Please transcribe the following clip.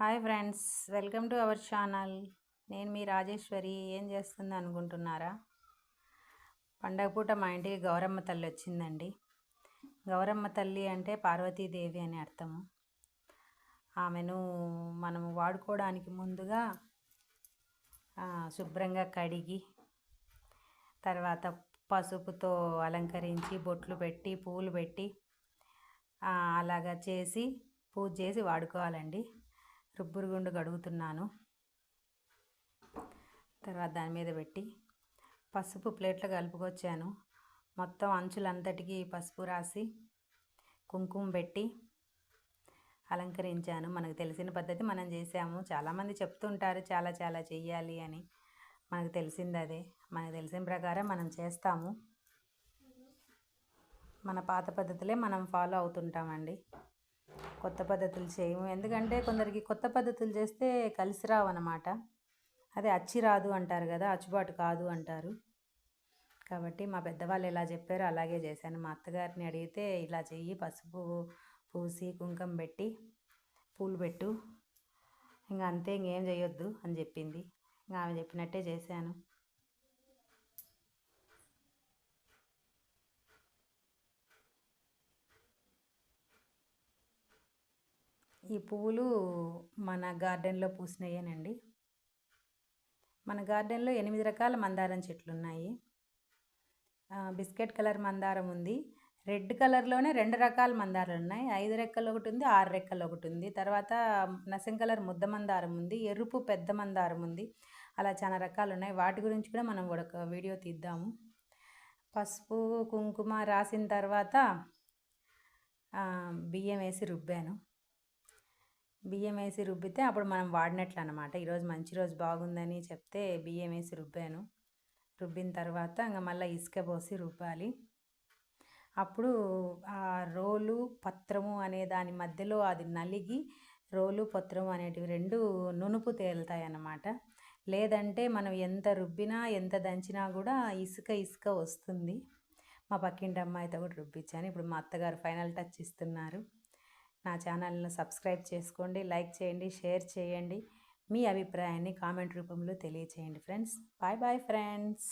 Hi friends, welcome to our channel. నేను మీ రాజేశ్వరి. ఏం చేస్తుంది అనుకుంటున్నారా? పండగ పూట మా ఇంటికి గౌరమ్మ తల్లి వచ్చిందండి. గౌరమ్మ తల్లి అంటే పార్వతీదేవి అని అర్థము. ఆమెను మనము వాడుకోవడానికి ముందుగా శుభ్రంగా కడిగి, తర్వాత పసుపుతో అలంకరించి బొట్లు పెట్టి పూలు పెట్టి అలాగా చేసి పూజ చేసి వాడుకోవాలండి. రుబ్బురుగుండు కడుగుతున్నాను. తర్వాత దాని మీద పెట్టి పసుపు ప్లేట్లో కలుపుకొచ్చాను. మొత్తం అంచులంతటికి పసుపు రాసి కుంకుమ పెట్టి అలంకరించాను. మనకు తెలిసిన పద్ధతి మనం చేసాము. చాలామంది చెప్తుంటారు చాలా చాలా చెయ్యాలి అని. మనకు తెలిసింది అదే. మనకు తెలిసిన ప్రకారం మనం చేస్తాము. మన పాత పద్ధతులే మనం ఫాలో అవుతుంటామండి. కొత్త పద్ధతులు చేయము. ఎందుకంటే కొందరికి కొత్త పద్ధతులు చేస్తే కలిసి రావు అన్నమాట. అదే అచ్చి రాదు అంటారు కదా, అచ్చుబాటు కాదు అంటారు. కాబట్టి మా పెద్దవాళ్ళు ఎలా చెప్పారో అలాగే చేశాను. మా అత్తగారిని అడిగితే ఇలా చెయ్యి, పసుపు పూసి కుంకుమ పెట్టి పూలు పెట్టు, ఇంకా అంతే, ఇంకేం చేయొద్దు అని చెప్పింది. ఇంకా ఆమె చెప్పినట్టే చేశాను. ఈ పువ్వులు మన గార్డెన్లో పూసినయేనండి. మన గార్డెన్లో 8 రకాల మందారం చెట్లు ఉన్నాయి. బిస్కెట్ కలర్ మందారం ఉంది. రెడ్ కలర్లోనే 2 రకాల మందారాలు ఉన్నాయి. 5 రెక్కలు ఒకటి ఉంది, 6 రెక్కలు ఒకటి ఉంది. తర్వాత నసం కలర్ ముద్ద మందారం ఉంది, ఎరుపు పెద్ద మందారం ఉంది. అలా చాలా రకాలు ఉన్నాయి. వాటి గురించి కూడా మనం ఒక వీడియో తీద్దాము. పసుపు కుంకుమ రాసిన తర్వాత బియ్యం వేసి రుబ్బాను. బియ్యం వేసి రుబ్బితే అప్పుడు మనం వాడినట్లు అనమాట. ఈరోజు మంచి రోజు బాగుందని చెప్తే బియ్యం వేసి రుబ్బాను. రుబ్బిన తర్వాత ఇంకా మళ్ళీ ఇసుక పోసి రుబ్బాలి. అప్పుడు ఆ రోలు పత్రము అనే దాని మధ్యలో అది నలిగి రోలు పత్రము అనేటివి రెండు నునుపు తేలుతాయి అన్నమాట. లేదంటే మనం ఎంత రుబ్బినా ఎంత దంచినా కూడా ఇసుక ఇసుక వస్తుంది. మా పక్కింటి అమ్మాయితో కూడా రుబ్బించాను. ఇప్పుడు మా అత్తగారు ఫైనల్ టచ్ ఇస్తున్నారు. నా ఛానల్ను సబ్స్క్రైబ్ చేసుకోండి, లైక్ చేయండి, షేర్ చేయండి. మీ అభిప్రాయాన్ని కామెంట్ రూపంలో తెలియచేయండి ఫ్రెండ్స్. Bye bye friends.